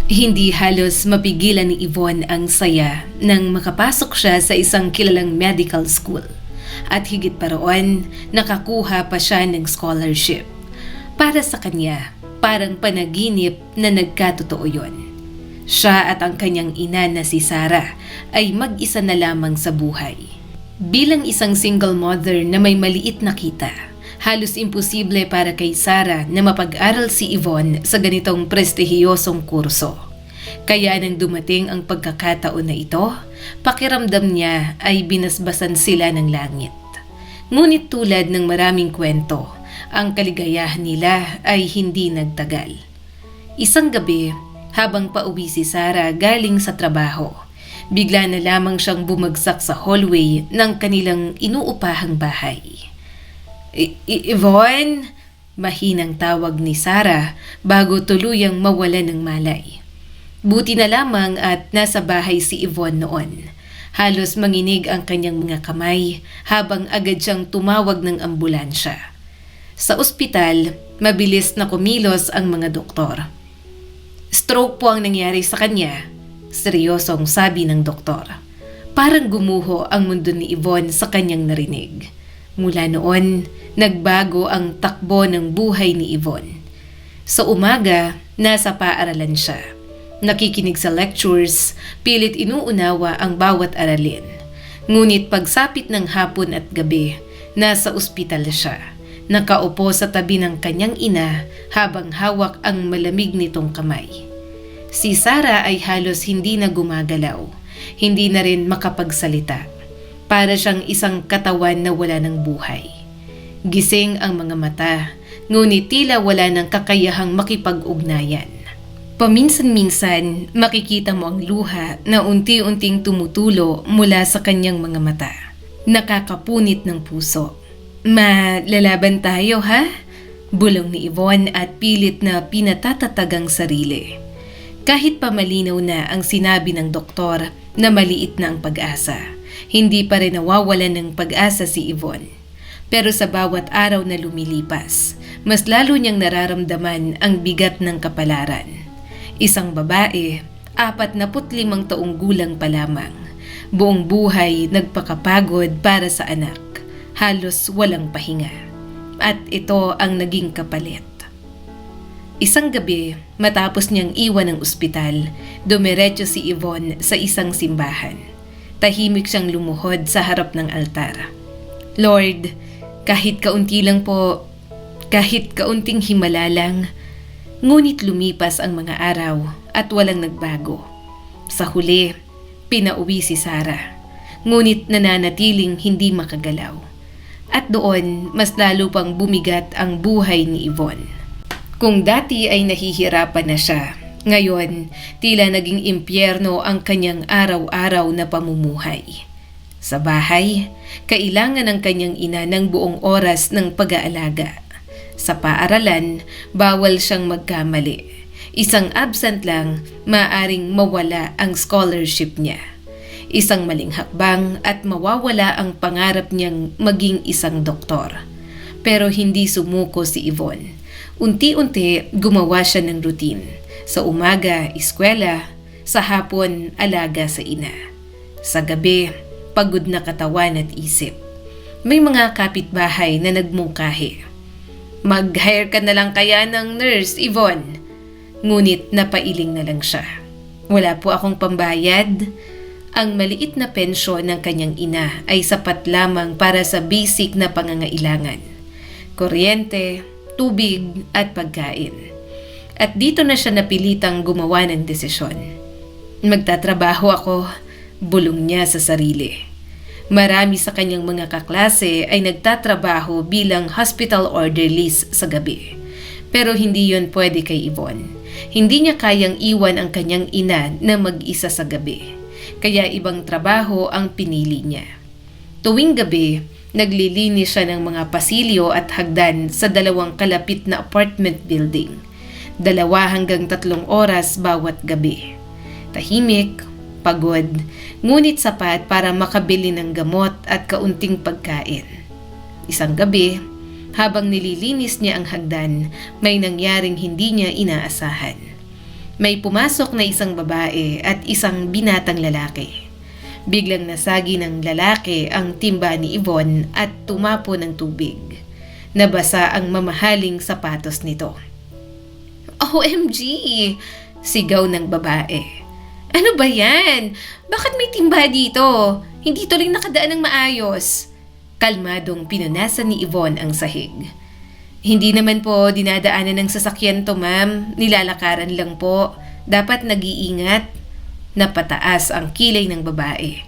Hindi halos mapigilan ni Yvonne ang saya nang makapasok siya sa isang kilalang medical school. At higit pa roon, nakakuha pa siya ng scholarship. Para sa kanya, parang panaginip na nagkatotoo yon. Siya at ang kanyang ina na si Sarah ay mag-isa na lamang sa buhay. Bilang isang single mother na may maliit na kita, halos imposible para kay Sarah na mapag-aral si Yvonne sa ganitong prestihiyosong kurso. Kaya nang dumating ang pagkakataon na ito, pakiramdam niya ay binasbasan sila ng langit. Ngunit tulad ng maraming kwento, ang kaligayahan nila ay hindi nagtagal. Isang gabi, habang pauwi si Sarah galing sa trabaho, bigla na lamang siyang bumagsak sa hallway ng kanilang inuupahang bahay. Yvonne? Mahinang tawag ni Sarah bago tuluyang mawala ng malay. Buti na lamang at nasa bahay si Yvonne noon. Halos manginig ang kanyang mga kamay habang agad siyang tumawag ng ambulansya. Sa ospital, mabilis na kumilos ang mga doktor. Stroke po ang nangyari sa kanya, seryosong sabi ng doktor. Parang gumuho ang mundo ni Yvonne sa kanyang narinig. Mula noon, nagbago ang takbo ng buhay ni Yvonne. Sa umaga, nasa paaralan siya. Nakikinig sa lectures, pilit inuunawa ang bawat aralin. Ngunit pagsapit ng hapon at gabi, nasa ospital siya. Nakaupo sa tabi ng kanyang ina habang hawak ang malamig nitong kamay. Si Sarah ay halos hindi na gumagalaw, hindi na rin makapagsalita. Para siyang isang katawan na wala ng buhay. Gising ang mga mata, ngunit tila wala ng kakayahang makipag-ugnayan. Paminsan-minsan, makikita mo ang luha na unti-unting tumutulo mula sa kanyang mga mata. Nakakapunit ng puso. Malalaban tayo, ha? Bulong ni Yvonne at pilit na pinatatatag ang sarili. Kahit pa malinaw na ang sinabi ng doktor na maliit na ang pag-asa, hindi pa rin nawawalan ng pag-asa si Yvonne. Pero sa bawat araw na lumilipas, mas lalo niyang nararamdaman ang bigat ng kapalaran. Isang babae, 45 taong gulang pa lamang. Buong buhay nagpakapagod para sa anak. Halos walang pahinga. At ito ang naging kapalit. Isang gabi, matapos niyang iwan ng ospital, dumiretso si Yvonne sa isang simbahan. Tahimik siyang lumuhod sa harap ng altar. Lord, kahit kaunti lang po, kahit kaunting himala lang, ngunit lumipas ang mga araw at walang nagbago. Sa huli, pinauwi si Sarah, ngunit nananatiling hindi makagalaw. At doon, mas lalo pang bumigat ang buhay ni Yvonne. Kung dati ay nahihirapan na siya, ngayon tila naging impyerno ang kanyang araw-araw na pamumuhay. Sa bahay, kailangan ng kanyang ina ng buong oras ng pag-aalaga. Sa paaralan, bawal siyang magkamali. Isang absent lang, maaring mawala ang scholarship niya. Isang maling hakbang at mawawala ang pangarap niyang maging isang doktor. Pero hindi sumuko si Yvonne. Unti-unti gumawa siya ng routine. Sa umaga, eskwela. Sa hapon, alaga sa ina. Sa gabi, pagod na katawan at isip. May mga kapitbahay na nagmungkahi. Mag-hire ka na lang kaya ng nurse, Yvonne. Ngunit napailing na lang siya. Wala po akong pambayad. Ang maliit na pensyon ng kanyang ina ay sapat lamang para sa basic na pangangailangan. Kuryente, tubig at pagkain. At dito na siya napilitang gumawa ng desisyon. Magtatrabaho ako, bulong niya sa sarili. Marami sa kanyang mga kaklase ay nagtatrabaho bilang hospital orderlies sa gabi. Pero hindi yon pwede kay Yvonne. Hindi niya kayang iwan ang kanyang ina na mag-isa sa gabi. Kaya ibang trabaho ang pinili niya. Tuwing gabi, naglilinis siya ng mga pasilyo at hagdan sa 2 kalapit na apartment building. 2 hanggang 3 oras bawat gabi. Tahimik, pagod, ngunit sapat para makabili ng gamot at kaunting pagkain. Isang gabi, habang nililinis niya ang hagdan, may nangyaring hindi niya inaasahan. May pumasok na isang babae at isang binatang lalaki. Biglang nasagi ng lalaki ang timba ni Yvonne at tumapo ng tubig. Nabasa ang mamahaling sapatos nito. OMG! Sigaw ng babae. Ano ba yan? Bakit may timba dito? Hindi to rin nakadaan ng maayos. Kalmadong pinunasan ni Yvonne ang sahig. Hindi naman po dinadaanan ng sasakyan to, ma'am. Nilalakaran lang po. Dapat nag-iingat. Napataas ang kilay ng babae.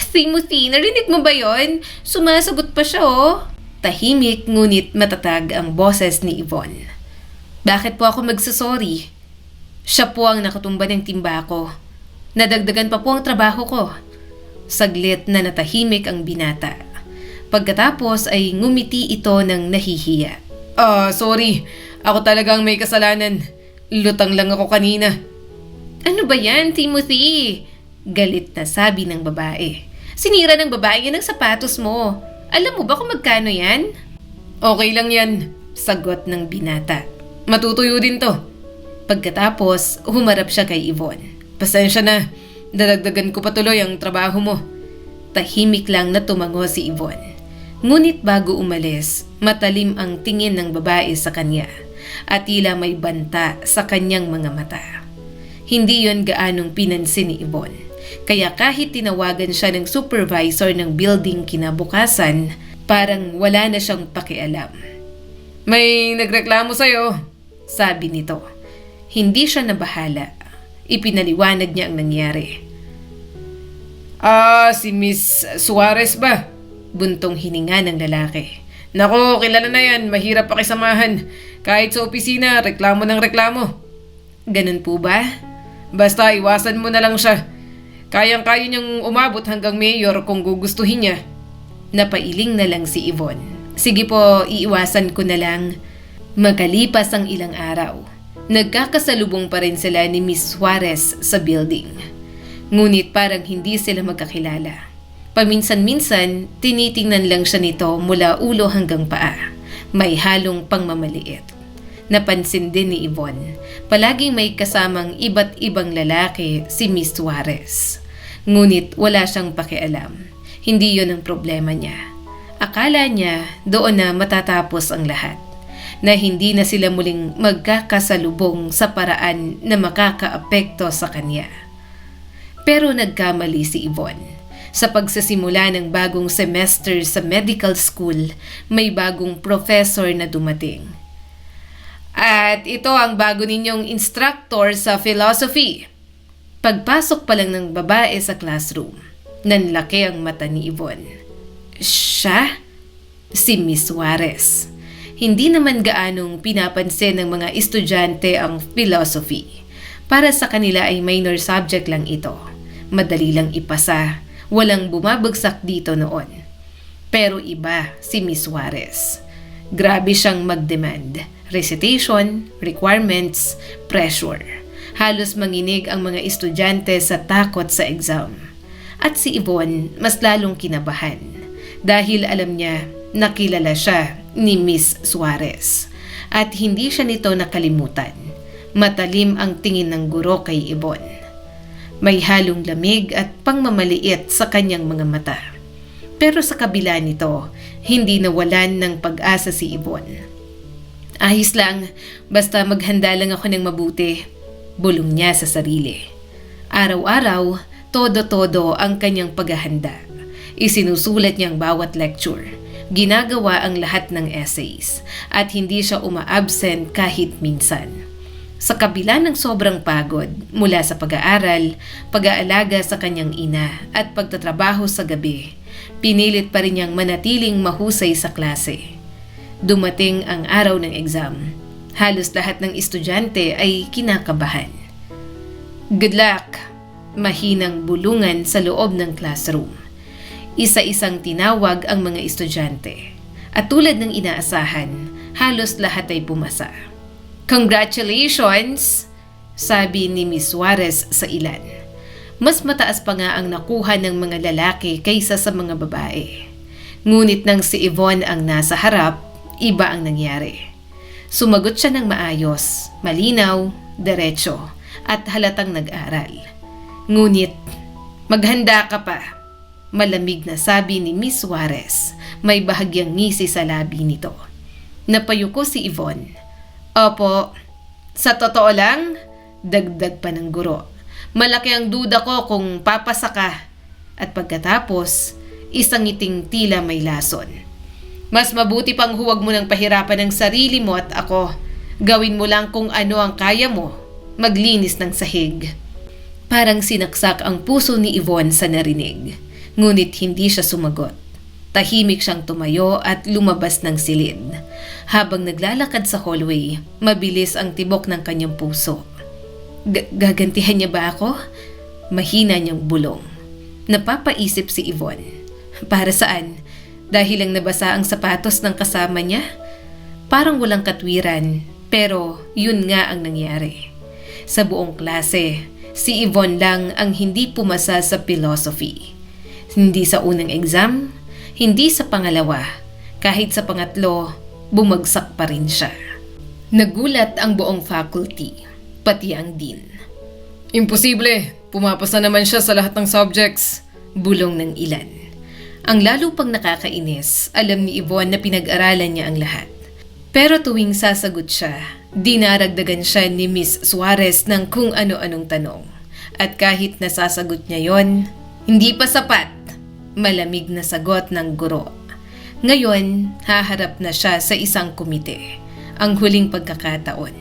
Timothy, narinig mo ba yon? Sumasagot pa siya, oh. Tahimik ngunit matatag ang boses ni Yvonne. Bakit po ako magsasorry? Siya po ang nakatumba ng timba ko. Nadagdagan pa po ang trabaho ko. Saglit na natahimik ang binata. Pagkatapos ay ngumiti ito ng nahihiya. Sorry. Ako talagang may kasalanan. Lutang lang ako kanina. Ano ba yan, Timothy? Galit na sabi ng babae. Sinira ng babae yan ang sapatos mo. Alam mo ba kung magkano yan? Okay lang yan, sagot ng binata. Matutuyo din to. Pagkatapos, humarap siya kay Yvonne. Pasensya na, dadagdagan ko pa tuloy ang trabaho mo. Tahimik lang na tumango si Yvonne. Ngunit bago umalis, matalim ang tingin ng babae sa kanya at tila may banta sa kanyang mga mata. Hindi yon gaanong pinansin ni Yvonne, kaya kahit tinawagan siya ng supervisor ng building kinabukasan, parang wala na siyang pakialam. May nagreklamo sa'yo, sabi nito. Hindi siya nabahala. Ipinaliwanag niya ang nangyari. Si Miss Suarez ba? Buntong hininga ng lalaki. Nako, kilala na yan. Mahirap pakisamahan. Kahit sa opisina, reklamo ng reklamo. Ganun po ba? Basta iwasan mo na lang siya. Kayang-kaya niyang umabot hanggang mayor kung gugustuhin niya. Napailing na lang si Yvonne. Sige po, iiwasan ko na lang. Magkalipas ang ilang araw. Nagkakasalubong pa rin sila ni Miss Suarez sa building. Ngunit parang hindi sila magkakilala. Paminsan-minsan, tinitingnan lang siya nito mula ulo hanggang paa. May halong pangmamaliit. Napansin din ni Yvonne, palaging may kasamang iba't ibang lalaki si Miss Suarez. Ngunit wala siyang pakialam. Hindi yon ang problema niya. Akala niya doon na matatapos ang lahat. Na hindi na sila muling magkakasalubong sa paraan na makakaapekto sa kanya. Pero nagkamali si Yvonne. Sa pagsasimula ng bagong semester sa medical school, may bagong professor na dumating. At ito ang bago ninyong instructor sa philosophy. Pagpasok pa lang ng babae sa classroom, nanlaki ang mata ni Yvonne. Siya? Si Miss Suarez. Hindi naman gaanong pinapansin ng mga estudyante ang philosophy. Para sa kanila ay minor subject lang ito. Madali lang ipasa. Walang bumabagsak dito noon. Pero iba si Miss Suarez. Grabe siyang mag-demand. Recitation, requirements, pressure. Halos manginig ang mga estudyante sa takot sa exam. At si Yvonne mas lalong kinabahan. Dahil alam niya na kilala siya ni Miss Suarez. At hindi siya nito nakalimutan. Matalim ang tingin ng guro kay Yvonne. May halong lamig at pangmamaliit sa kanyang mga mata. Pero sa kabila nito, hindi nawalan ng pag-asa si Yvonne. Ayos lang, basta maghanda lang ako ng mabuti, bulong niya sa sarili. Araw-araw, todo-todo ang kanyang paghahanda. Isinusulat niyang bawat lecture. Ginagawa ang lahat ng essays at hindi siya uma-absent kahit minsan. Sa kabila ng sobrang pagod mula sa pag-aaral, pag-aalaga sa kanyang ina at pagtatrabaho sa gabi, pinilit pa rin niyang manatiling mahusay sa klase. Dumating ang araw ng exam. Halos lahat ng estudyante ay kinakabahan. Good luck! Mahinang bulungan sa loob ng classroom. Isa-isang tinawag ang mga estudyante. At tulad ng inaasahan, halos lahat ay pumasa. Congratulations! Sabi ni Miss Suarez sa ilan. Mas mataas pa nga ang nakuha ng mga lalaki kaysa sa mga babae. Ngunit nang si Yvonne ang nasa harap, iba ang nangyari. Sumagot siya ng maayos, malinaw, diretso, at halatang nag-aral. Ngunit, maghanda ka pa. Malamig na sabi ni Miss Suarez, may bahagyang ngisi sa labi nito. Napayuko si Yvonne. Opo, sa totoo lang, dagdag pa ng guro. Malaki ang duda ko kung papasa ka. At pagkatapos, isang ngiting tila may lason. Mas mabuti pang huwag mo nang pahirapan ang sarili mo at ako. Gawin mo lang kung ano ang kaya mo. Maglinis ng sahig. Parang sinaksak ang puso ni Yvonne sa narinig. Ngunit hindi siya sumagot. Tahimik siyang tumayo at lumabas ng silid. Habang naglalakad sa hallway, mabilis ang tibok ng kanyang puso. Gagantihan niya ba ako? Mahina niyang bulong. Napapaisip si Yvonne. Para saan? Dahil lang nabasa ang sapatos ng kasama niya? Parang walang katwiran, pero yun nga ang nangyari. Sa buong klase, si Yvonne lang ang hindi pumasa sa philosophy. Hindi sa unang exam, hindi sa pangalawa, kahit sa pangatlo, bumagsak pa rin siya. Nagulat ang buong faculty, pati ang dean. Imposible, pumapasa naman siya sa lahat ng subjects, bulong ng ilan. Ang lalo pang nakakainis, alam ni Yvonne na pinag-aralan niya ang lahat. Pero tuwing sasagot siya, dinaragdagan siya ni Miss Suarez ng kung ano-anong tanong. At kahit nasasagot niya yon, hindi pa sapat. Malamig na sagot ng guro. Ngayon, haharap na siya sa isang komite. Ang huling pagkakataon.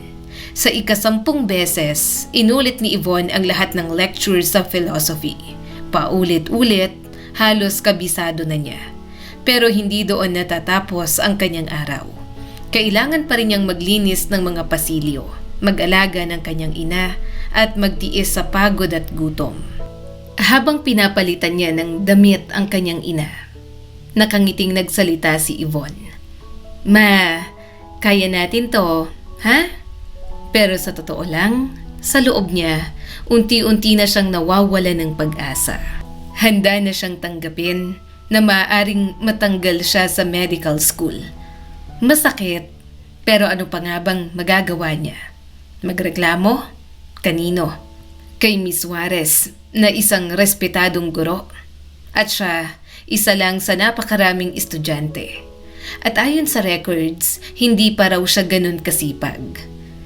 Sa 10 beses, inulit ni Yvonne ang lahat ng lectures sa philosophy. Paulit-ulit, halos kabisado na niya. Pero hindi doon natatapos ang kanyang araw. Kailangan pa rin niyang maglinis ng mga pasilyo, mag-alaga ng kanyang ina, at magtiis sa pagod at gutom. Habang pinapalitan niya ng damit ang kanyang ina, nakangiting nagsalita si Yvonne. Ma, kaya natin to, ha? Pero sa totoo lang, sa loob niya, unti-unti na siyang nawawala ng pag-asa. Handa na siyang tanggapin na maaaring matanggal siya sa medical school. Masakit, pero ano pa nga bang magagawa niya? Magreklamo? Kanino? Kay Miss Suarez na isang respetadong guro. At siya, isa lang sa napakaraming estudyante. At ayon sa records, hindi pa raw siya ganun kasipag.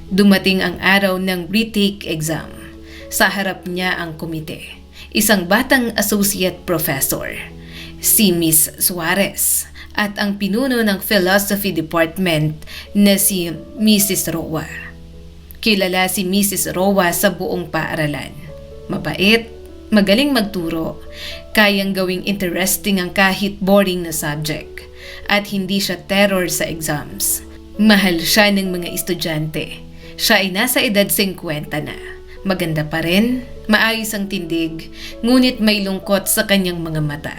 Dumating ang araw ng retake exam. Sa harap niya ang komite. Isang batang associate professor, si Miss Suarez, at ang pinuno ng philosophy department na si Mrs. Roa. Kilala si Mrs. Roa sa buong paaralan. Mabait, magaling magturo, kayang gawing interesting ang kahit boring na subject, at hindi siya terror sa exams. Mahal siya ng mga estudyante. Siya ay nasa edad 50 na. Maganda pa rin, maayos ang tindig, ngunit may lungkot sa kanyang mga mata.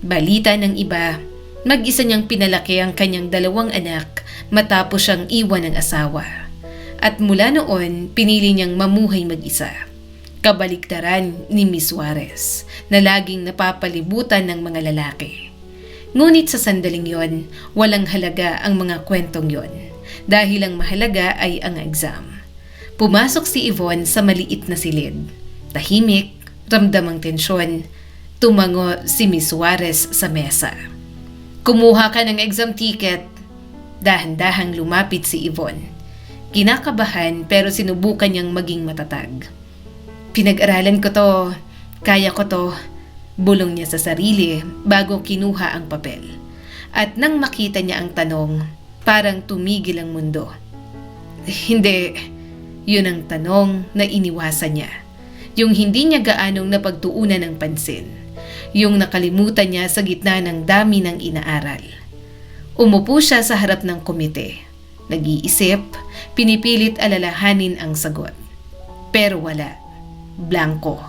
Balita ng iba, mag-isa niyang pinalaki ang kanyang 2 anak matapos siyang iwan ng asawa. At mula noon, pinili niyang mamuhay mag-isa. Kabaliktaran ni Miss Suarez, na laging napapalibutan ng mga lalaki. Ngunit sa sandaling yon, walang halaga ang mga kwentong yon, dahil ang mahalaga ay ang exam. Pumasok si Yvonne sa maliit na silid. Tahimik, ramdam ang tensyon. Tumango si Miss Suarez sa mesa. Kumuha ka ng exam ticket. Dahan-dahang lumapit si Yvonne. Kinakabahan pero sinubukan niyang maging matatag. Pinag-aralan ko to, kaya ko to, bulong niya sa sarili bago kinuha ang papel. At nang makita niya ang tanong, parang tumigil ang mundo. Hindi. Yun ang tanong na iniwasan niya. Yung hindi niya gaanong napagtuunan ng pansin. Yung nakalimutan niya sa gitna ng dami ng inaaral. Umupo siya sa harap ng komite. Nag-iisip, pinipilit alalahanin ang sagot. Pero wala. Blanko.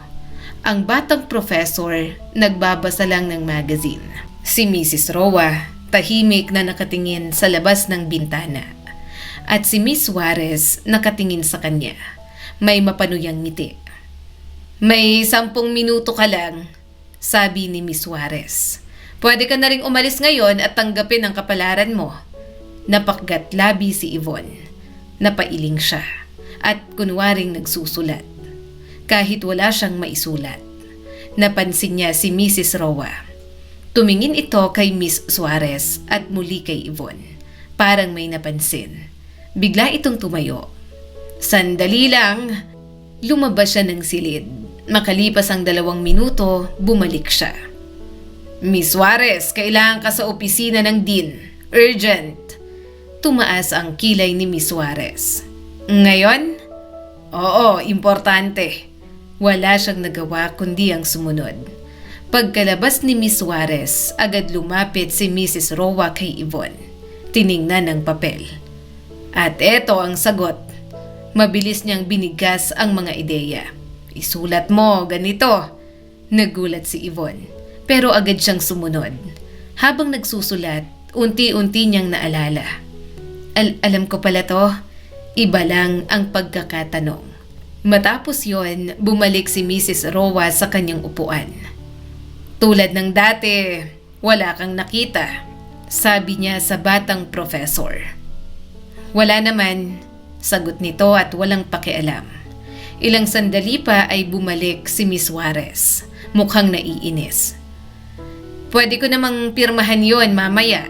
Ang batang professor nagbabasa lang ng magazine. Si Mrs. Roa, tahimik na nakatingin sa labas ng bintana. At si Miss Suarez nakatingin sa kanya. May mapanuyang ngiti. May 10 minuto ka lang, sabi ni Miss Suarez. Pwede ka na ring umalis ngayon at tanggapin ang kapalaran mo. Napakgat labi si Yvonne. Napailing siya at kunwaring nagsusulat. kahit wala siyang maisulat. Napansin niya si Mrs. Roa. Tumingin ito kay Miss Suarez at muli kay Yvonne. Parang may napansin. Bigla itong tumayo. Sandali lang. Lumabas siya ng silid. Makalipas ang 2 minuto, bumalik siya. Miss Suarez, kailangan ka sa opisina ng Dean. Urgent. Tumaas ang kilay ni Miss Suarez. Ngayon? Oo, importante. Wala siyang nagawa kundi ang sumunod. Pagkalabas ni Miss Suarez, agad lumapit si Mrs. Roa kay Yvonne. Tiningnan ang papel. At eto ang sagot. Mabilis niyang binigas ang mga ideya. Isulat mo, ganito. Nagulat si Yvonne. Pero agad siyang sumunod. Habang nagsusulat, unti-unti niyang naalala. Alam ko pala to. Iba lang ang pagkakatanong. Matapos yon, bumalik si Mrs. Roa sa kanyang upuan. Tulad ng dati, wala kang nakita, sabi niya sa batang professor. Wala naman, sagot nito at walang pakialam. Ilang sandali pa ay bumalik si Miss Suarez, mukhang naiinis. Pwede ko namang pirmahan yon mamaya,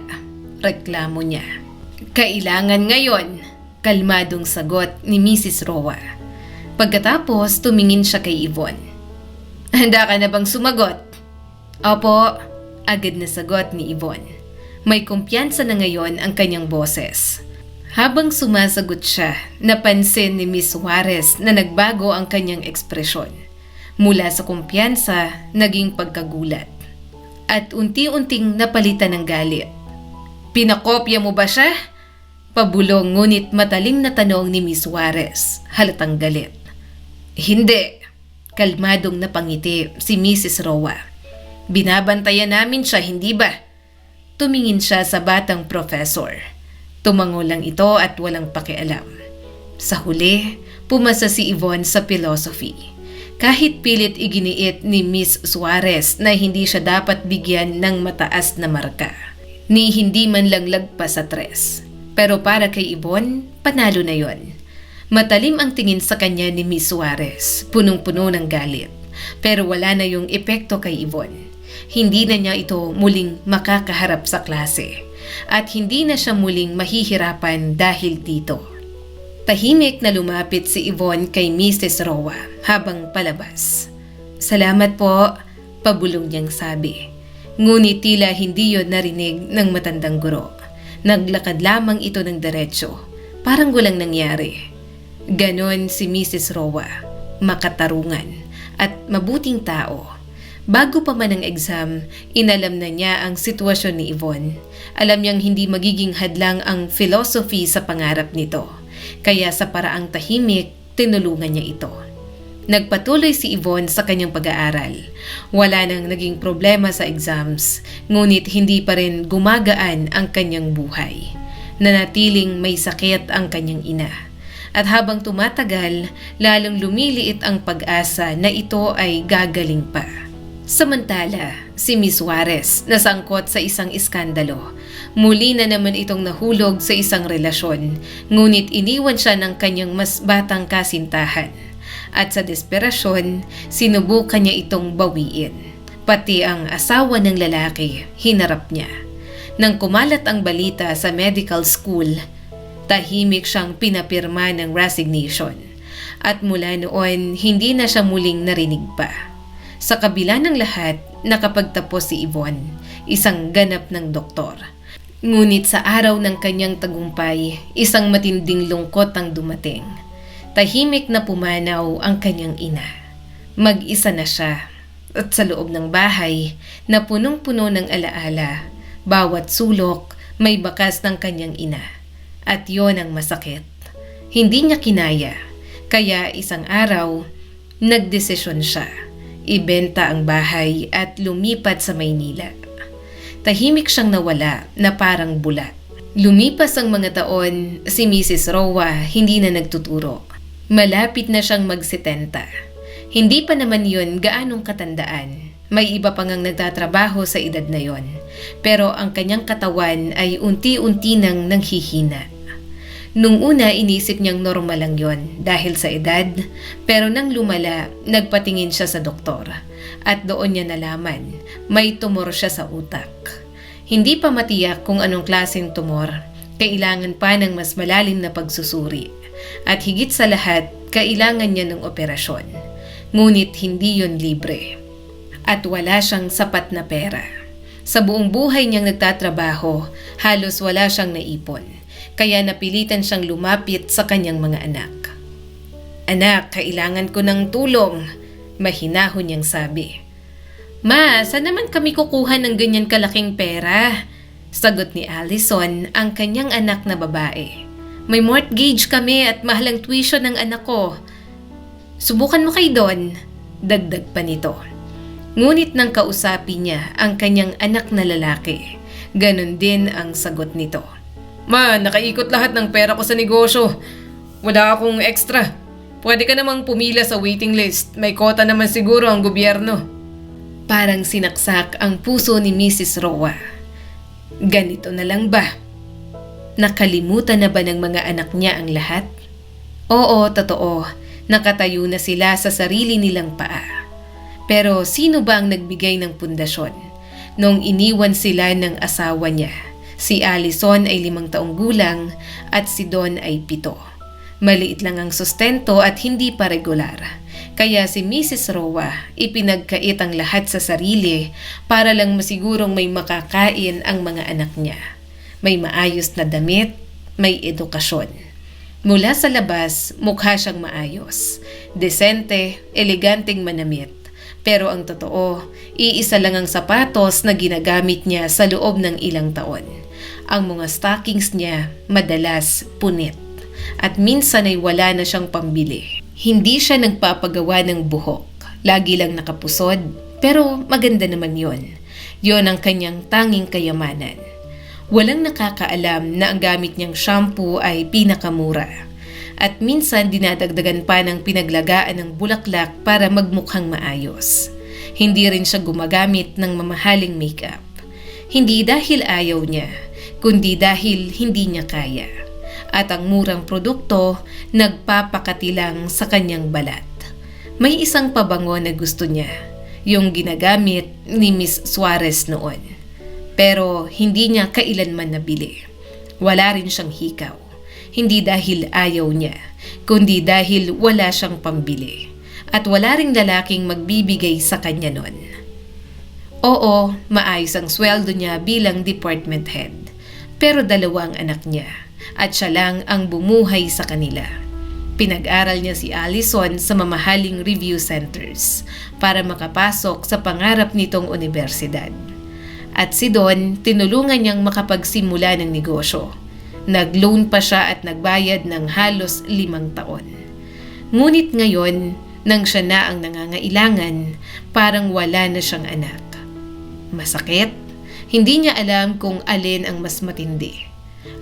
reklamo niya. Kailangan ngayon, kalmadong sagot ni Mrs. Roa. Pagkatapos, tumingin siya kay Yvonne. Handa ka na bang sumagot? Opo, agad na sagot ni Yvonne. May kumpiyansa na ngayon ang kanyang boses. Habang sumasagot siya, napansin ni Miss Suarez na nagbago ang kanyang ekspresyon. Mula sa kumpiyansa, naging pagkagulat. At unti-unting napalitan ng galit. Pinakopya mo ba siya? Pabulong ngunit matalim na tanong ni Miss Suarez, halatang galit. Hindi, kalmadong napangiti si Mrs. Roa. Binabantayan namin siya, hindi ba? Tumingin siya sa batang professor. Tumango lang ito at walang pakialam. Sa huli, pumasa si Yvonne sa philosophy. Kahit pilit iginiit ni Miss Suarez na hindi siya dapat bigyan ng mataas na marka. Ni hindi man lang lagpas sa 3. Pero para kay Yvonne, panalo na yon. Matalim ang tingin sa kanya ni Miss Suarez, punong-puno ng galit. Pero wala na yung epekto kay Yvonne. Hindi na niya ito muling makakaharap sa klase. At hindi na siya muling mahihirapan dahil dito. Tahimik na lumapit si Yvonne kay Mrs. Roa habang palabas. Salamat po, pabulong niyang sabi. Ngunit tila hindi yon narinig ng matandang guro. Naglakad lamang ito ng diretsyo. Parang walang nangyari. Ganon si Mrs. Roa, makatarungan at mabuting tao. Bago pa man ang exam, inalam na niya ang sitwasyon ni Yvonne. Alam niyang hindi magiging hadlang ang philosophy sa pangarap nito. Kaya sa paraang tahimik, tinulungan niya ito. Nagpatuloy si Yvonne sa kanyang pag-aaral. Wala nang naging problema sa exams, ngunit hindi pa rin gumagaan ang kanyang buhay. Nanatiling may sakit ang kanyang ina. At habang tumatagal, lalong lumiliit ang pag-asa na ito ay gagaling pa. Samantala, si Miss Suarez nasangkot sa isang iskandalo. Muli na naman itong nahulog sa isang relasyon, ngunit iniwan siya ng kanyang mas batang kasintahan. At sa desperasyon, sinubukan niya itong bawiin. Pati ang asawa ng lalaki, hinarap niya. Nang kumalat ang balita sa medical school, tahimik siyang pinapirma ng resignation. At mula noon, hindi na siya muling narinig pa. Sa kabila ng lahat, nakapagtapos si Yvonne, isang ganap ng doktor. Ngunit sa araw ng kanyang tagumpay, isang matinding lungkot ang dumating. Tahimik na pumanaw ang kanyang ina. Mag-isa na siya. At sa loob ng bahay, na punong-puno ng alaala, bawat sulok may bakas ng kanyang ina. At yon ang masakit. Hindi niya kinaya, kaya isang araw, nagdesisyon siya. Ibenta ang bahay at lumipat sa Maynila. Tahimik siyang nawala na parang bulat. Lumipas ang mga taon, si Mrs. Roa hindi na nagtuturo. Malapit na siyang mag-70. Hindi pa naman yun gaanong katandaan. May iba pang ang nagtatrabaho sa edad na yon. Pero ang kanyang katawan ay unti-unti nang nanghihina. Nung una inisip niyang normal lang yon dahil sa edad, pero nang lumala, nagpatingin siya sa doktor at doon niya nalaman may tumor siya sa utak. Hindi pa matiyak kung anong klaseng tumor, kailangan pa ng mas malalim na pagsusuri at higit sa lahat, kailangan niya ng operasyon. Ngunit hindi yon libre at wala siyang sapat na pera. Sa buong buhay niyang nagtatrabaho, halos wala siyang naipon. Kaya napilitan siyang lumapit sa kanyang mga anak. "Anak, kailangan ko ng tulong," mahinahon niyang sabi. "Ma, saan naman kami kukuha ng ganyan kalaking pera?" Sagot ni Allison, ang kanyang anak na babae. "May mortgage kami at mahal ang tuition ng anak ko." "Subukan mo kay Don," dagdag pa nito. Ngunit nang kausapin niya ang kanyang anak na lalaki, ganon din ang sagot nito. "Ma, nakaikot lahat ng pera ko sa negosyo. Wala akong extra. Pwede ka namang pumila sa waiting list. May kota naman siguro ang gobyerno." Parang sinaksak ang puso ni Mrs. Roa. Ganito na lang ba? Nakalimutan na ba ng mga anak niya ang lahat? Oo, totoo. Nakatayo na sila sa sarili nilang paa. Pero sino ba ang nagbigay ng pundasyon? Nung iniwan sila ng asawa niya. Si Allison ay 5 taong gulang at si Don ay 7. Maliit lang ang sustento at hindi pa regular. Kaya si Mrs. Roa ipinagkait ang lahat sa sarili para lang masigurong may makakain ang mga anak niya. May maayos na damit, may edukasyon. Mula sa labas, mukha siyang maayos. Desente, eleganteng manamit. Pero ang totoo, iisa lang ang sapatos na ginagamit niya sa loob ng ilang taon. Ang mga stockings niya madalas punit at minsan ay wala na siyang pambili. Hindi siya nagpapagawa ng buhok. Lagi lang nakapusod, pero maganda naman yon. Yon ang kanyang tanging kayamanan. Walang nakakaalam na ang gamit niyang shampoo ay pinakamura. At minsan dinadagdagan pa ng pinaglagaan ng bulaklak para magmukhang maayos. Hindi rin siya gumagamit ng mamahaling makeup. Hindi dahil ayaw niya, kundi dahil hindi niya kaya. At ang murang produkto nagpapakatilang sa kanyang balat. May isang pabango na gusto niya, yung ginagamit ni Miss Suarez noon. Pero hindi niya kailanman nabili. Wala rin siyang hikaw. Hindi dahil ayaw niya, kundi dahil wala siyang pambili. At wala ring lalaking magbibigay sa kanya nun. Oo, maayos ang sweldo niya bilang department head. Pero 2 ang anak niya at siya lang ang bumuhay sa kanila. Pinag-aral niya si Allison sa mamahaling review centers para makapasok sa pangarap nitong universidad. At si Don, tinulungan niyang makapagsimula ng negosyo. Nag-loan pa siya at nagbayad ng halos 5 taon. Ngunit ngayon, nang siya na ang nangangailangan, parang wala na siyang anak. Masakit? Hindi niya alam kung alin ang mas matindi.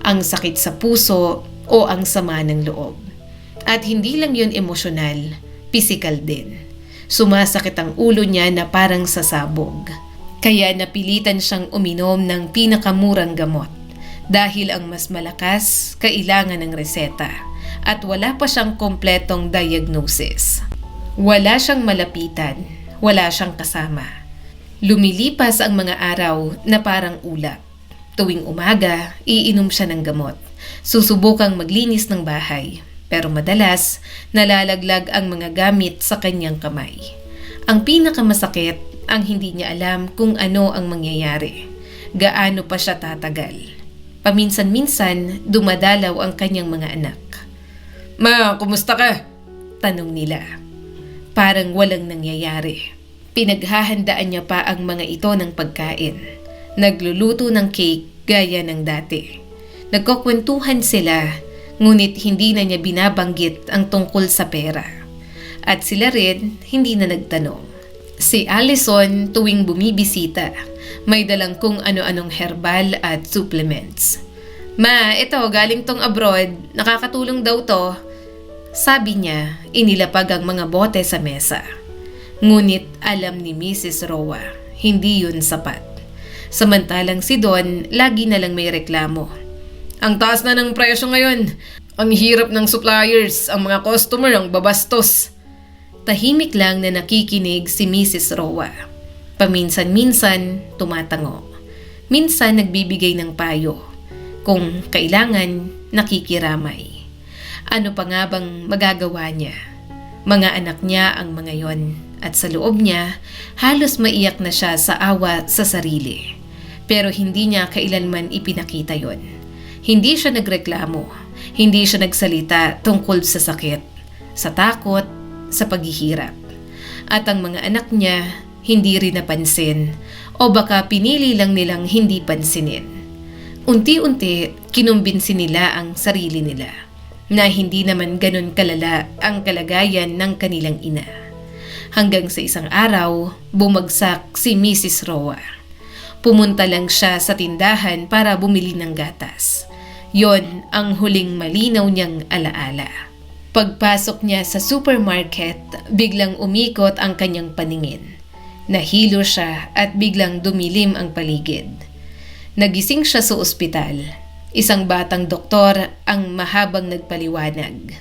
Ang sakit sa puso o ang sama ng loob. At hindi lang yun emosyonal, pisikal din. Sumasakit ang ulo niya na parang sasabog. Kaya napilitan siyang uminom ng pinakamurang gamot. Dahil ang mas malakas, kailangan ng reseta at wala pa siyang kompletong diagnosis. Wala siyang malapitan, wala siyang kasama. Lumilipas ang mga araw na parang ulap. Tuwing umaga, iinom siya ng gamot. Susubukang maglinis ng bahay, pero madalas nalalaglag ang mga gamit sa kanyang kamay. Ang pinakamasakit, ang hindi niya alam kung ano ang mangyayari. Gaano pa siya tatagal. Paminsan-minsan, dumadalaw ang kanyang mga anak. "Ma, kumusta ka?" tanong nila. Parang walang nangyayari. Pinaghahandaan niya pa ang mga ito ng pagkain. Nagluluto ng cake gaya ng dati. Nagkukwentuhan sila, ngunit hindi na niya binabanggit ang tungkol sa pera. At sila rin hindi na nagtanong. Si Allison tuwing bumibisita, may dalang kung ano-anong herbal at supplements. "Ma, ito galing tong abroad, nakakatulong daw to." Sabi niya, inilapag ang mga bote sa mesa. Ngunit alam ni Mrs. Roa, hindi yun sapat. Samantalang si Don, lagi na lang may reklamo. Ang taas na ng presyo ngayon. Ang hirap ng suppliers, ang mga customer ang babastos. Tahimik lang na nakikinig si Mrs. Roa. Paminsan-minsan tumatango. Minsan nagbibigay ng payo. Kung kailangan, nakikiramay. Ano pa nga bang magagawa niya? Mga anak niya ang mga yon at sa loob niya, halos maiyak na siya sa awa sa sarili. Pero hindi niya kailanman ipinakita yon. Hindi siya nagreklamo, hindi siya nagsalita tungkol sa sakit, sa takot, sa paghihirap. At ang mga anak niya, hindi rin napansin o baka pinili lang nilang hindi pansinin. Unti-unti, kinumbinsi nila ang sarili nila na hindi naman ganun kalala ang kalagayan ng kanilang ina. Hanggang sa isang araw, bumagsak si Mrs. Roa. Pumunta lang siya sa tindahan para bumili ng gatas. Yon ang huling malinaw niyang alaala. Pagpasok niya sa supermarket, biglang umikot ang kanyang paningin. Nahilo siya at biglang dumilim ang paligid. Nagising siya sa ospital. Isang batang doktor ang mahabang nagpaliwanag.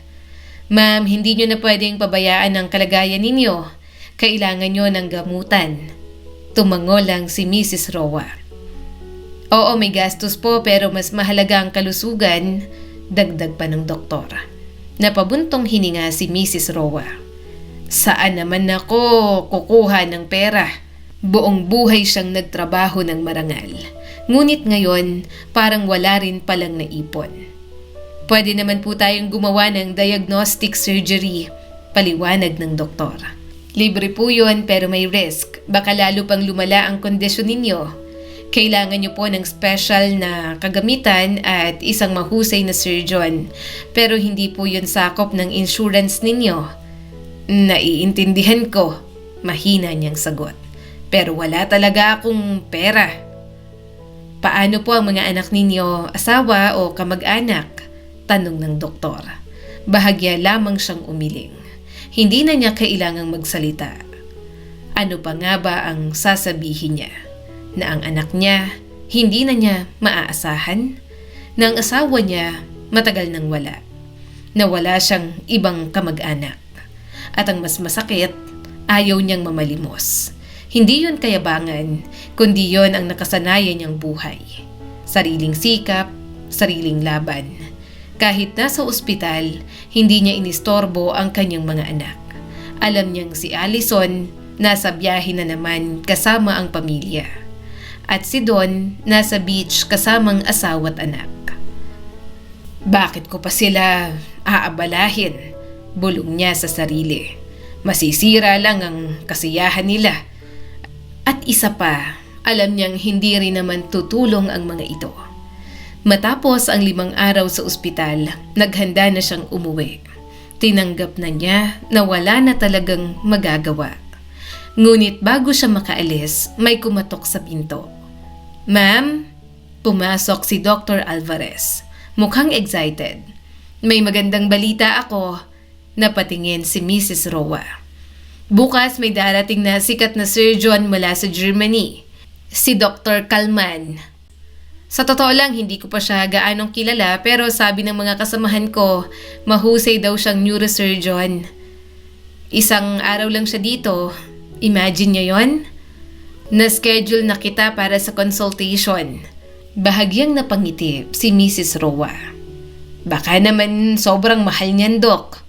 Ma'am, hindi niyo na pwedeng pabayaan ang kalagayan ninyo. Kailangan niyo ng gamutan. Tumango lang si Mrs. Roa. Oo, may gastos po pero mas mahalaga ang kalusugan, dagdag pa ng doktor. Napabuntong hininga si Mrs. Roa. Saan naman ako kukuha ng pera? Buong buhay siyang nagtrabaho ng marangal. Ngunit ngayon, parang wala rin palang naipon. Pwede naman po tayong gumawa ng diagnostic surgery, paliwanag ng doktor. Libre po yun pero may risk. Baka lalo pang lumala ang kondisyon ninyo. Kailangan niyo po ng special na kagamitan at isang mahusay na surgeon. Pero hindi po yun sakop ng insurance ninyo. Naiintindihan ko, mahina niyang sagot. Pero wala talaga akong pera. Paano po ang mga anak ninyo, asawa o kamag-anak? Tanong ng doktor. Bahagya lamang siyang umiling. Hindi na niya kailangang magsalita. Ano pa nga ba ang sasabihin niya? Na ang anak niya, hindi na niya maaasahan? Na ang asawa niya, matagal nang wala? Na wala siyang ibang kamag-anak? At ang mas masakit, ayaw niyang mamalimos. Hindi yon kayabangan, kundi yon ang nakasanayan niyang buhay. Sariling sikap, sariling laban. Kahit nasa ospital, hindi niya inistorbo ang kanyang mga anak. Alam niyang si Allison nasa biyahe na naman kasama ang pamilya. At si Don nasa beach kasamang asawa at anak. Bakit ko pa sila aabalahin? Bulong niya sa sarili. Masisira lang ang kasiyahan nila. At isa pa, alam niyang hindi rin naman tutulong ang mga ito. Matapos ang 5 araw sa ospital, naghanda na siyang umuwi. Tinanggap na niya na wala na talagang magagawa. Ngunit bago siya makaalis, may kumatok sa pinto. Ma'am, pumasok si Dr. Alvarez. Mukhang excited. May magandang balita ako. Napatingin si Mrs. Roa. Bukas may darating na sikat na surgeon mula sa Germany, si Dr. Kalman. Sa totoo lang, hindi ko pa siya gaanong kilala pero sabi ng mga kasamahan ko, mahusay daw siyang neurosurgeon. Isang araw lang siya dito. Imagine niyo yon? Na-schedule na kita para sa consultation. Bahagyang napangiti si Mrs. Roa. Baka naman sobrang mahal niyan, Doc.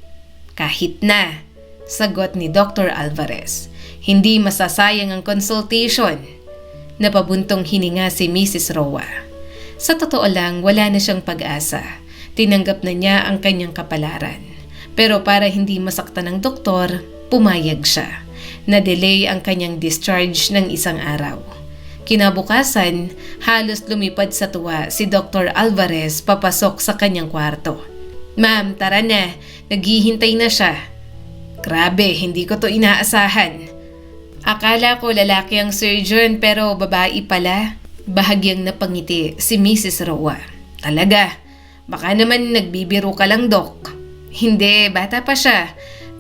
Kahit na. Sagot ni Dr. Alvarez. Hindi masasayang ang consultation. Napabuntong hininga si Mrs. Roa. Sa totoo lang, wala na siyang pag-asa. Tinanggap na niya ang kanyang kapalaran. Pero para hindi masaktan ng doktor, pumayag siya. Na-delay ang kanyang discharge ng 1 araw. Kinabukasan, halos lumipad sa tuwa si Dr. Alvarez papasok sa kanyang kwarto. Ma'am, tara na. Naghihintay na siya. Grabe, hindi ko to inaasahan. Akala ko lalaki ang surgeon pero babae pala. Bahagyang napangiti si Mrs. Roa. Talaga, baka naman nagbibiro ka lang, Doc. Hindi, bata pa siya.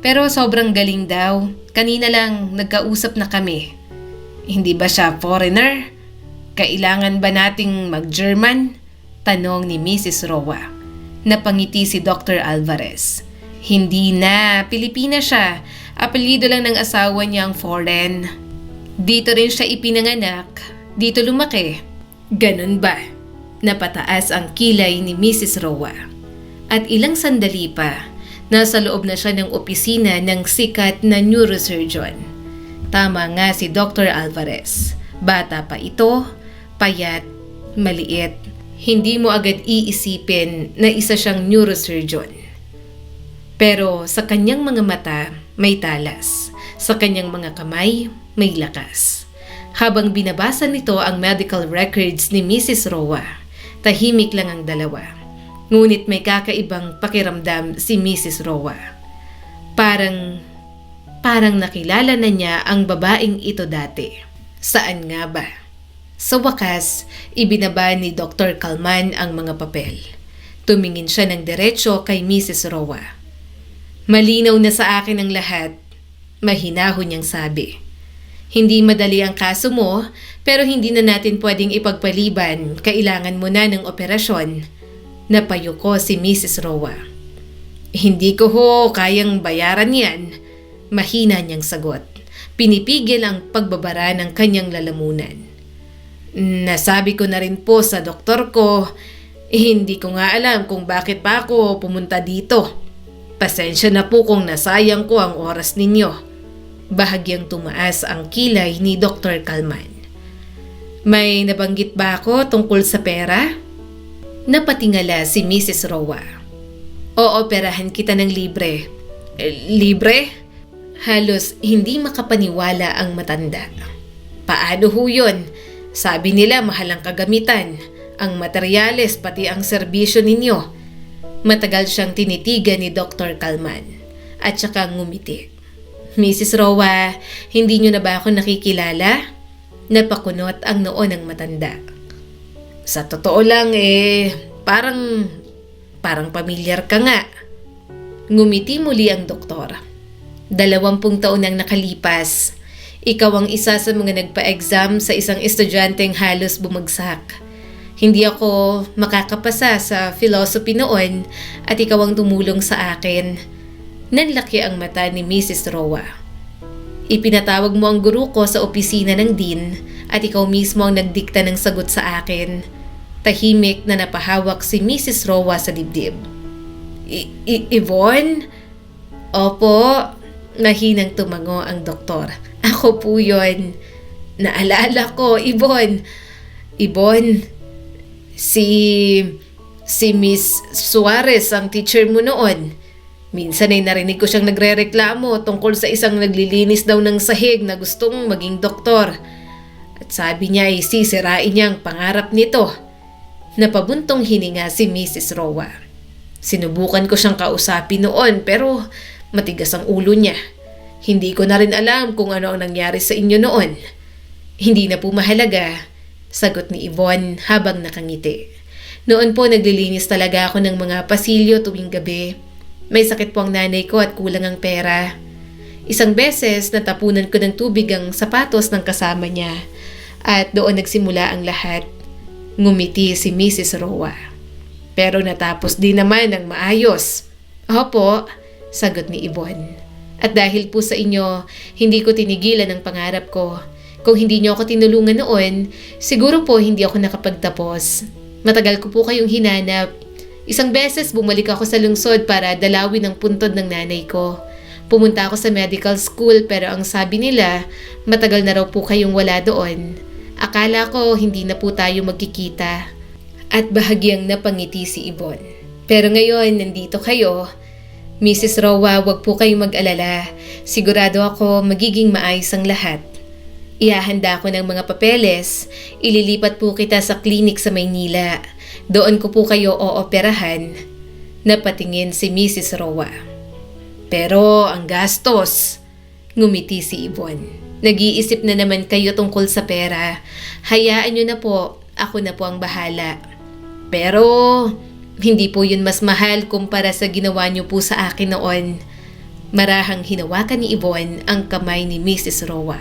Pero sobrang galing daw. Kanina lang nagkausap na kami. Hindi ba siya foreigner? Kailangan ba nating mag-German? Tanong ni Mrs. Roa. Napangiti si Dr. Alvarez. Hindi na, Pilipina siya. Apelyido lang ng asawa niyang foreign. Dito rin siya ipinanganak, dito lumaki. Ganun ba? Napataas ang kilay ni Mrs. Roa. At ilang sandali pa, nasa loob na siya ng opisina ng sikat na neurosurgeon. Tama nga si Dr. Alvarez. Bata pa ito, payat, maliit. Hindi mo agad iisipin na isa siyang neurosurgeon. Pero sa kanyang mga mata, may talas. Sa kanyang mga kamay, may lakas. Habang binabasa nito ang medical records ni Mrs. Roa, tahimik lang ang dalawa. Ngunit may kakaibang pakiramdam si Mrs. Roa. Parang nakilala na niya ang babaeng ito dati. Saan nga ba? Sa wakas, ibinaba ni Dr. Kalman ang mga papel. Tumingin siya ng diretsyo kay Mrs. Roa. Malinaw na sa akin ang lahat, mahinahon niyang sabi. Hindi madali ang kaso mo, pero hindi na natin pwedeng ipagpaliban. Kailangan mo na ng operasyon. Napayuko si Mrs. Roa. Hindi ko kayang bayaran yan. Mahina niyang sagot. Pinipigil ang pagbabara ng kanyang lalamunan. Nasabi ko na rin po sa doktor ko, hindi ko nga alam kung bakit pa ako pumunta dito. Pasensya na po kung nasayang ko ang oras ninyo. Bahagyang tumaas ang kilay ni Dr. Kalman. May nabanggit ba ako tungkol sa pera? Napatingala si Mrs. Roa. Ooperahan kita ng libre. Libre? Halos hindi makapaniwala ang matanda. Paano ho yun? Sabi nila mahal ang kagamitan, ang materyales pati ang serbisyo ninyo. Matagal siyang tinitigan ni Dr. Kalman at saka ngumiti. Mrs. Roa, hindi niyo na ba ako nakikilala? Napakunot ang noo ng matanda. Sa totoo lang parang pamilyar ka nga. Ngumiti muli ang doktor. 20 taon nang nakalipas. Ikaw ang isa sa mga nagpa-exam sa isang estudyanteng halos bumagsak. Hindi ako makakapasa sa philosophy noon at ikaw ang tumulong sa akin. Nanlaki ang mata ni Mrs. Roa. Ipinatawag mo ang guru ko sa opisina ng dean at ikaw mismo ang nagdikta ng sagot sa akin. Tahimik na napahawak si Mrs. Roa sa dibdib. Yvonne? Opo, mahinang tumango ang doktor. Ako po yun. Naalala ko, Yvonne. Yvonne, si Miss Suarez ang teacher mo noon. Minsan ay narinig ko siyang nagrereklamo tungkol sa isang naglilinis daw ng sahig na gustong maging doktor. At sabi niya ay sisirain niya ang pangarap nito. Napabuntong hininga si Mrs. Roa. Sinubukan ko siyang kausapin noon pero matigas ang ulo niya. Hindi ko na rin alam kung ano ang nangyari sa inyo noon. Hindi na po mahalaga, sagot ni Yvonne habang nakangiti. Noon po naglilinis talaga ako ng mga pasilyo tuwing gabi. May sakit po ang nanay ko at kulang ang pera. Isang beses natapunan ko ng tubig ang sapatos ng kasama niya at doon nagsimula ang lahat. Ngumiti si Mrs. Roa. Pero natapos din naman ng maayos. Opo, sagot ni Yvonne. At dahil po sa inyo, hindi ko tinigilan ang pangarap ko. Kung hindi niyo ako tinulungan noon, siguro po hindi ako nakapagtapos. Matagal ko po kayong hinanap. Isang beses bumalik ako sa lungsod para dalawin ang puntod ng nanay ko. Pumunta ako sa medical school pero ang sabi nila, matagal na raw po kayong wala doon. Akala ko hindi na po tayo magkikita. At bahagyang napangiti si Yvonne. Pero ngayon, nandito kayo. Mrs. Roa, wag po kayong mag-alala. Sigurado ako magiging maayos ang lahat. Ihahanda ko ng mga papeles. Ililipat po kita sa klinik sa Maynila. Doon ko po kayo ooperahan. Napatingin si Mrs. Roa. Pero ang gastos. Ngumiti si Yvonne. Nag-iisip na naman kayo tungkol sa pera. Hayaan nyo na po. Ako na po ang bahala. Pero hindi po yun mas mahal kumpara sa ginawa niyo po sa akin noon. Marahang hinawakan ni Yvonne ang kamay ni Mrs. Roa.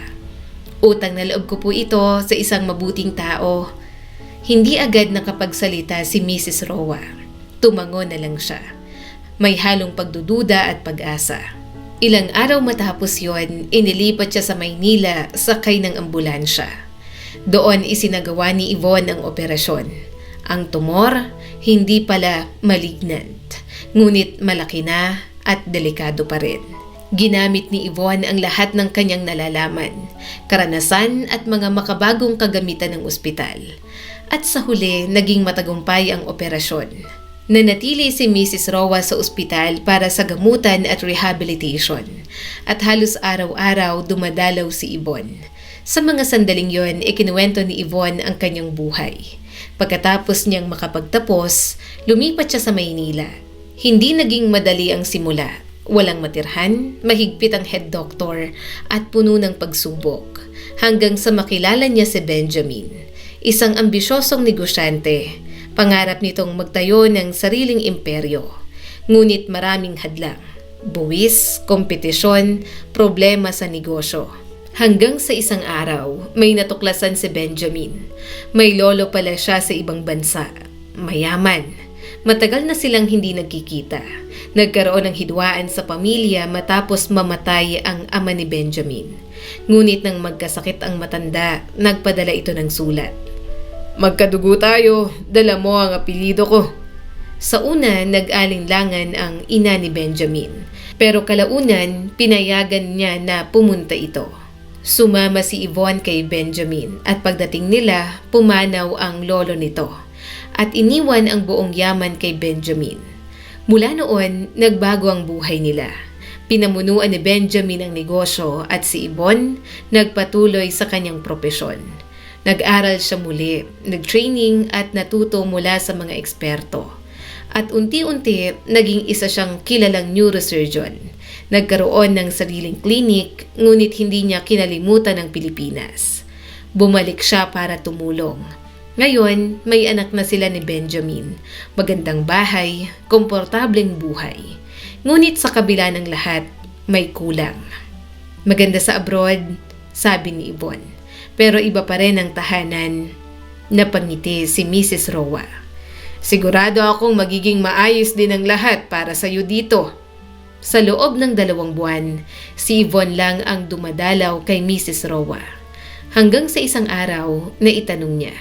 Utang na loob ko po ito sa isang mabuting tao. Hindi agad nakapagsalita si Mrs. Roa. Tumango na lang siya. May halong pagdududa at pag-asa. Ilang araw matapos yon, inilipat siya sa Maynila sakay ng ambulansya. Doon isinagawa ni Yvonne ang operasyon. Ang tumor, hindi pala malignant, ngunit malaki na at delikado pa rin. Ginamit ni Yvonne ang lahat ng kanyang nalalaman, karanasan at mga makabagong kagamitan ng ospital. At sa huli, naging matagumpay ang operasyon. Nanatili si Mrs. Roa sa ospital para sa gamutan at rehabilitation. At halos araw-araw dumadalaw si Yvonne. Sa mga sandaling yon, ikinuwento ni Yvonne ang kanyang buhay. Pagkatapos niyang makapagtapos, lumipat siya sa Maynila. Hindi naging madali ang simula. Walang matirhan, mahigpit ang head doctor at puno ng pagsubok. Hanggang sa makilala niya si Benjamin. Isang ambisyosong negosyante, pangarap nitong magtayo ng sariling imperyo. Ngunit maraming hadlang, buwis, kompetisyon, problema sa negosyo. Hanggang sa isang araw, may natuklasan si Benjamin. May lolo pala siya sa ibang bansa. Mayaman. Matagal na silang hindi nagkikita. Nagkaroon ng hidwaan sa pamilya matapos mamatay ang ama ni Benjamin. Ngunit nang magkasakit ang matanda, nagpadala ito ng sulat. Magkadugo tayo, dala mo ang apelyido ko. Sa una, nag-alinlangan ang ina ni Benjamin. Pero kalaunan, pinayagan niya na pumunta ito. Sumama si Yvonne kay Benjamin at pagdating nila, pumanaw ang lolo nito. At iniwan ang buong yaman kay Benjamin. Mula noon, nagbago ang buhay nila. Pinamunuan ni Benjamin ang negosyo at si Yvonne nagpatuloy sa kanyang propesyon. Nag-aral siya muli, nag-training at natuto mula sa mga eksperto. At unti-unti, naging isa siyang kilalang neurosurgeon. Nagkaroon ng sariling klinik, ngunit hindi niya kinalimutan ang Pilipinas. Bumalik siya para tumulong. Ngayon, may anak na sila ni Benjamin. Magandang bahay, komportableng buhay. Ngunit sa kabila ng lahat, may kulang. Maganda sa abroad, sabi ni Yvonne. Pero iba pa rin ang tahanan. Napangiti si Mrs. Roa. Sigurado akong magiging maayos din ang lahat para sa iyo dito. Sa loob ng 2 buwan, si Yvonne lang ang dumadalaw kay Mrs. Roa. Hanggang sa isang araw na itanong niya,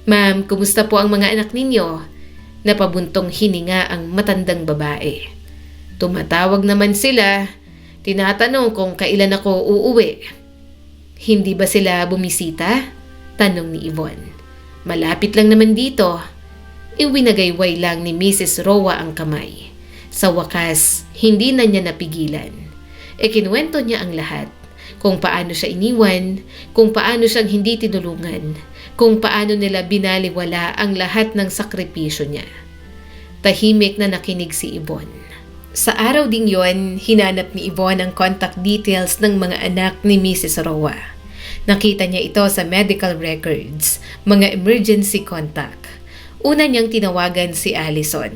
"Ma'am, kumusta po ang mga anak ninyo?" Napabuntong hininga ang matandang babae. Tumatawag naman sila. Tinatanong kung kailan ako uuwi. Hindi ba sila bumisita? Tanong ni Yvonne. Malapit lang naman dito. Iwinagayway lang ni Mrs. Roa ang kamay. Sa wakas, hindi na niya napigilan. Ikinuwento niya ang lahat. Kung paano siya iniwan, kung paano siyang hindi tinulungan, kung paano nila binaliwala ang lahat ng sakripisyo niya. Tahimik na nakinig si Yvonne. Sa araw ding yon, hinanap ni Yvonne ang contact details ng mga anak ni Mrs. Roa. Nakita niya ito sa medical records, mga emergency contact. Una niyang tinawagan si Allison.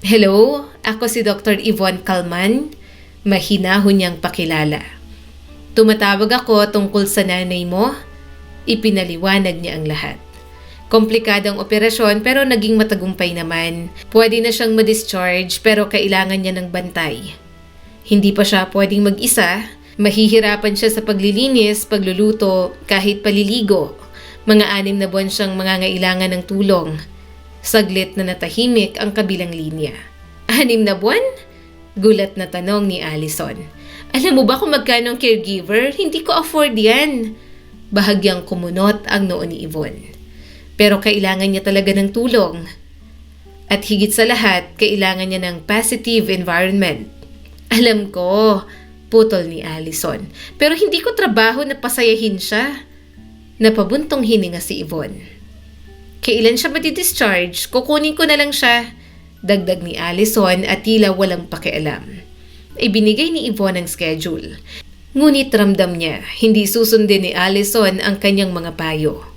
"Hello, ako si Dr. Yvonne Calman." Mahinahon niyang pakilala. "Tumatawag ako tungkol sa nanay mo?" Ipinaliwanag niya ang lahat. Komplikadong operasyon pero naging matagumpay naman. Pwede na siyang ma-discharge pero kailangan niya ng bantay. Hindi pa siya pwedeng mag-isa. Mahihirapan siya sa paglilinis, pagluluto, kahit paliligo. Mga 6 na buwan siyang mangangailangan ng tulong. Saglit na natahimik ang kabilang linya. 6 na buwan? Gulat na tanong ni Allison. "Alam mo ba kung magkano ang caregiver? Hindi ko afford yan." Bahagyang kumunot ang noo ni Yvonne. Pero kailangan niya talaga ng tulong. At higit sa lahat, kailangan niya ng positive environment. "Alam ko," putol ni Allison. "Pero hindi ko trabaho na pasayahin siya." Napabuntong hininga si Yvonne. "Kailan siya madi-discharge? Kukunin ko na lang siya." Dagdag ni Allison at tila walang pakialam. Ibinigay ni Yvonne ang schedule. Ngunit ramdam niya, hindi susundin ni Allison ang kanyang mga payo.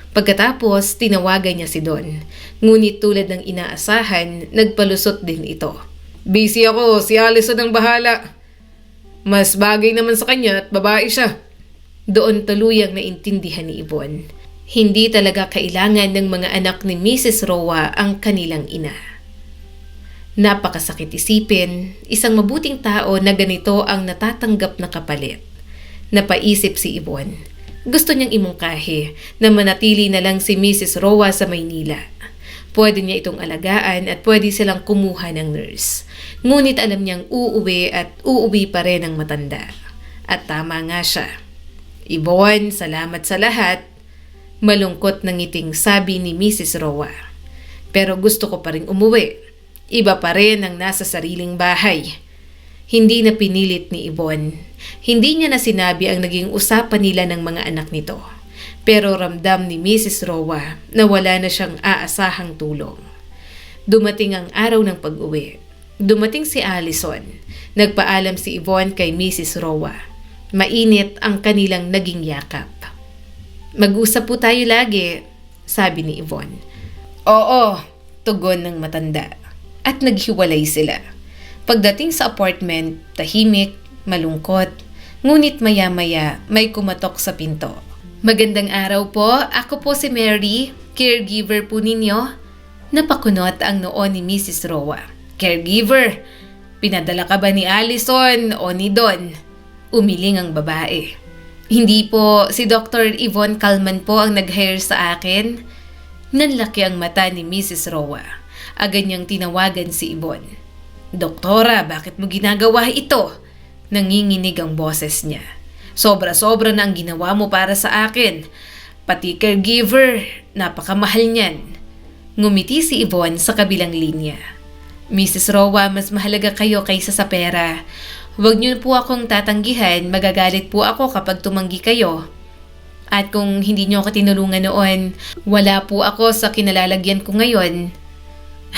Pagkatapos, tinawagan niya si Don. Ngunit tulad ng inaasahan, nagpalusot din ito. "Busy ako, si Allison ang bahala. Mas bagay naman sa kanya at babae siya." Doon tuluyang naintindihan ni Yvonne. Hindi talaga kailangan ng mga anak ni Mrs. Roa ang kanilang ina. Napakasakit isipin, isang mabuting tao na ganito ang natatanggap na kapalit. Napaisip si Yvonne. Gusto niyang imungkahi na manatili na lang si Mrs. Roa sa Maynila. Pwede niya itong alagaan at pwede silang kumuha ng nurse. Ngunit alam niyang uuwi at uuwi pa rin ang matanda. At tama nga siya. Yvonne, salamat sa lahat. Malungkot na ngiting sabi ni Mrs. Roa. Pero gusto ko pa rin umuwi. Iba pa rin ang nasa sariling bahay. Hindi na pinilit ni Yvonne. Hindi niya na sinabi ang naging usapan nila ng mga anak nito. Pero ramdam ni Mrs. Roa na wala na siyang aasahang tulong. Dumating ang araw ng pag-uwi. Dumating si Allison. Nagpaalam si Yvonne kay Mrs. Roa. Mainit ang kanilang naging yakap. Mag-usap po tayo lagi, sabi ni Yvonne. Oo, tugon ng matanda. At naghiwalay sila. Pagdating sa apartment, tahimik, malungkot, ngunit maya-maya may kumatok sa pinto. Magandang araw po, ako po si Mary, caregiver po ninyo. Napakunot ang noo ni Mrs. Roa. Caregiver? Pinadala ka ba ni Allison o ni Don? Umiling ang babae. Hindi po, si Dr. Yvonne Calman po ang nag-hire sa akin. Nanlaki ang mata ni Mrs. Roa. Agad niyang tinawagan si Yvonne. Doktora, bakit mo ginagawa ito? Nanginginig ang boses niya. Sobra-sobra na ang ginawa mo para sa akin. Pati caregiver, napakamahal niyan. Ngumiti si Yvonne sa kabilang linya. Mrs. Roa, mas mahalaga kayo kaysa sa pera. Huwag niyo po akong tatanggihan, magagalit po ako kapag tumanggi kayo. At kung hindi niyo ako tinulungan noon, wala po ako sa kinalalagyan ko ngayon.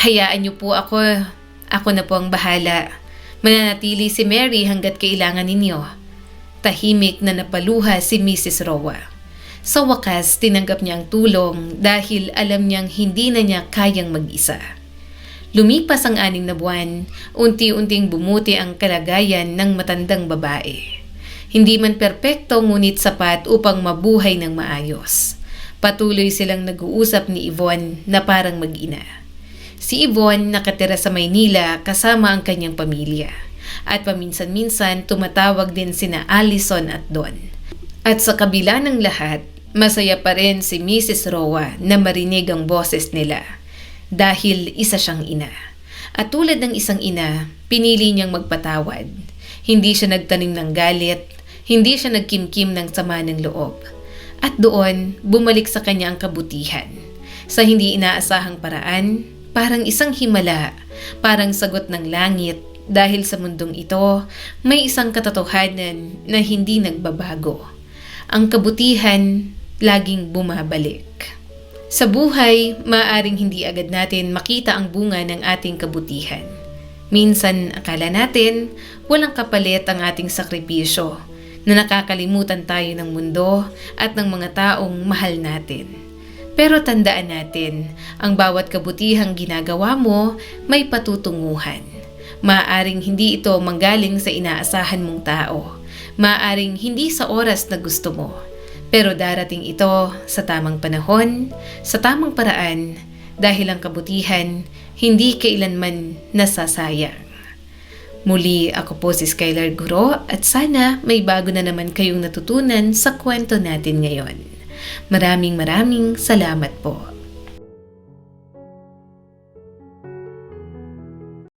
Hayaan niyo po ako. Ako na po ang bahala. Mananatili si Mary hanggat kailangan ninyo. Tahimik na napaluha si Mrs. Roa. Sa wakas, tinanggap niya ang tulong dahil alam niyang hindi na niya kayang mag-isa. Lumipas ang 6 na buwan, unti-unting bumuti ang kalagayan ng matandang babae. Hindi man perpekto ngunit sapat upang mabuhay ng maayos. Patuloy silang nag-uusap ni Yvonne na parang mag-ina. Si Yvonne nakatira sa Maynila kasama ang kanyang pamilya. At paminsan-minsan tumatawag din sina Allison at Don. At sa kabila ng lahat, masaya pa rin si Mrs. Roa na marinig ang boses nila. Dahil isa siyang ina. At tulad ng isang ina, pinili niyang magpatawad. Hindi siya nagtanim ng galit, hindi siya nagkimkim ng sama ng loob. At doon, bumalik sa kanya ang kabutihan. Sa hindi inaasahang paraan, parang isang himala, parang sagot ng langit, dahil sa mundong ito, may isang katotohanan na hindi nagbabago. Ang kabutihan, laging bumabalik. Sa buhay, maaaring hindi agad natin makita ang bunga ng ating kabutihan. Minsan, akala natin, walang kapalit ang ating sakripisyo, na nakakalimutan tayo ng mundo at ng mga taong mahal natin. Pero tandaan natin, ang bawat kabutihang ginagawa mo, may patutunguhan. Maaaring hindi ito manggaling sa inaasahan mong tao. Maaaring hindi sa oras na gusto mo. Pero darating ito sa tamang panahon, sa tamang paraan, dahil ang kabutihan hindi kailanman nasasayang. Muli ako po si Skylar Guro at sana may bago na naman kayong natutunan sa kwento natin ngayon. Maraming salamat po.